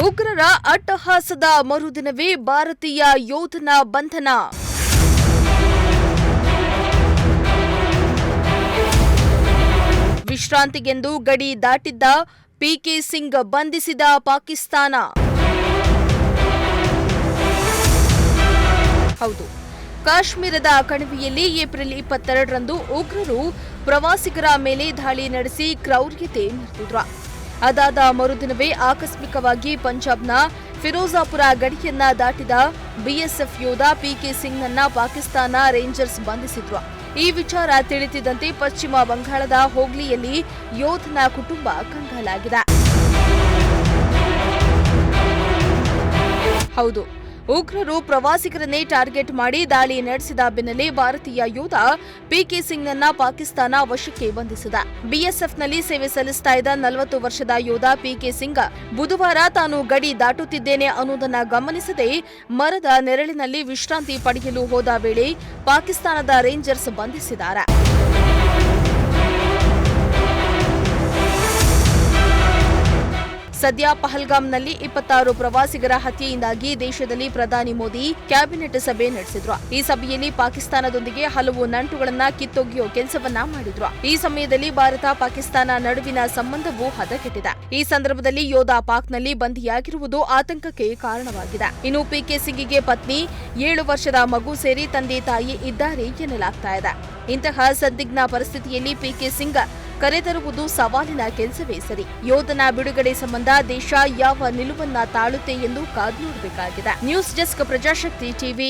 ಉಗ್ರರ ಅಟ್ಟಹಾಸದ ಮರುದಿನವೇ ಭಾರತೀಯ ಯೋಧನ ಬಂಧನ. ವಿಶ್ರಾಂತಿಗೆಂದು ಗಡಿ ದಾಟಿದ್ದ ಪಿಕೆ ಸಿಂಗ್ ಬಂಧಿಸಿದ ಪಾಕಿಸ್ತಾನ. ಹೌದು, ಕಾಶ್ಮೀರದ ಕಣಿವೆಯಲ್ಲಿ ಏಪ್ರಿಲ್ 22ರಂದು ಉಗ್ರರು ಪ್ರವಾಸಿಗರ ಮೇಲೆ ದಾಳಿ ನಡೆಸಿ ಕ್ರೌರ್ಯತೆ ಮೆರೆದಿದ್ರು. ಅದಾದ ಮರುದಿನವೇ ಆಕಸ್ಮಿಕವಾಗಿ ಪಂಜಾಬ್ನ ಫಿರೋಜಾಪುರ ಗಡಿಯನ್ನ ದಾಟಿದ ಬಿಎಸ್ಎಫ್ ಯೋಧ ಪಿಕೆ ಸಿಂಗ್ನನ್ನ ಪಾಕಿಸ್ತಾನ ರೇಂಜರ್ಸ್ ಬಂಧಿಸಿದ್ರು. ಈ ವಿಚಾರ ತಿಳಿದಿದ್ದಂತೆ ಪಶ್ಚಿಮ ಬಂಗಾಳದ ಹೋಗ್ಲಿಯಲ್ಲಿ ಯೋಧನ ಕುಟುಂಬ ಕಂಗಾಲಾಗಿದೆ. ಹೌದು, ಉಗ್ರರು ಪ್ರವಾಸಿಗರನ್ನೇ ಟಾರ್ಗೆಟ್ ಮಾಡಿ ದಾಳಿ ನಡೆಸಿದ ಬೆನ್ನಲ್ಲೇ ಭಾರತೀಯ ಯೋಧ ಪಿಕೆ ಸಿಂಗ್ನನ್ನ ಪಾಕಿಸ್ತಾನ ವಶಕ್ಕೆ ಬಂಧಿಸಿದೆ. ಬಿಎಸ್ಎಫ್ನಲ್ಲಿ ಸೇವೆ ಸಲ್ಲಿಸ್ತಾ ಇದ್ದ 40 ವರ್ಷದ ಯೋಧ ಪಿಕೆ ಸಿಂಗ್ ಬುಧವಾರ ತಾನು ಗಡಿ ದಾಟುತ್ತಿದ್ದೇನೆ ಅನ್ನೋದನ್ನ ಗಮನಿಸದೆ ಮರದ ನೆರಳಿನಲ್ಲಿ ವಿಶ್ರಾಂತಿ ಪಡೆಯಲು ಹೋದ ವೇಳೆ ಪಾಕಿಸ್ತಾನದ ರೇಂಜರ್ಸ್ ಬಂಧಿಸಿದ್ದಾರೆ. ಸದ್ಯ ಪಹಲ್ಗಾಮ್ನಲ್ಲಿ 26 ಪ್ರವಾಸಿಗರ ಹತ್ಯೆಯಿಂದಾಗಿ ದೇಶದಲ್ಲಿ ಪ್ರಧಾನಿ ಮೋದಿ ಕ್ಯಾಬಿನೆಟ್ ಸಭೆ ನಡೆಸಿದ್ರು. ಈ ಸಭೆಯಲ್ಲಿ ಪಾಕಿಸ್ತಾನದೊಂದಿಗೆ ಹಲವು ನಂಟುಗಳನ್ನ ಕಿತ್ತೊಗೆಯೋ ಕೆಲಸವನ್ನ ಮಾಡಿದ್ರು. ಈ ಸಮಯದಲ್ಲಿ ಭಾರತ ಪಾಕಿಸ್ತಾನ ನಡುವಿನ ಸಂಬಂಧವೂ ಹದಗೆಟ್ಟಿದೆ. ಈ ಸಂದರ್ಭದಲ್ಲಿ ಯೋಧ ಪಾಕ್ನಲ್ಲಿ ಬಂಧಿಯಾಗಿರುವುದು ಆತಂಕಕ್ಕೆ ಕಾರಣವಾಗಿದೆ. ಇನ್ನು ಪಿಕೆ ಸಿಂಗಿಗೆ ಪತ್ನಿ, 7 ವರ್ಷದ ಮಗು ಸೇರಿ ತಂದೆ ತಾಯಿ ಇದ್ದಾರೆ ಎನ್ನಲಾಗ್ತಾ ಇದೆ. ಇಂತಹ ಸಂದಿಗ್ಧ ಪರಿಸ್ಥಿತಿಯಲ್ಲಿ ಪಿಕೆ ಸಿಂಗ್ ಕರೆತರುವುದು ಸವಾಲಿನ ಕೆಲಸವೇ ಸರಿ. ಯೋಧನ ಬಿಡುಗಡೆ ಸಂಬಂಧ ದೇಶ ಯಾವ ನಿಲುವನ್ನ ತಾಳುತ್ತೆ ಎಂದು ಕಾದು ನೋಡಬೇಕಾಗಿದೆ. News desk, Prajashakti TV.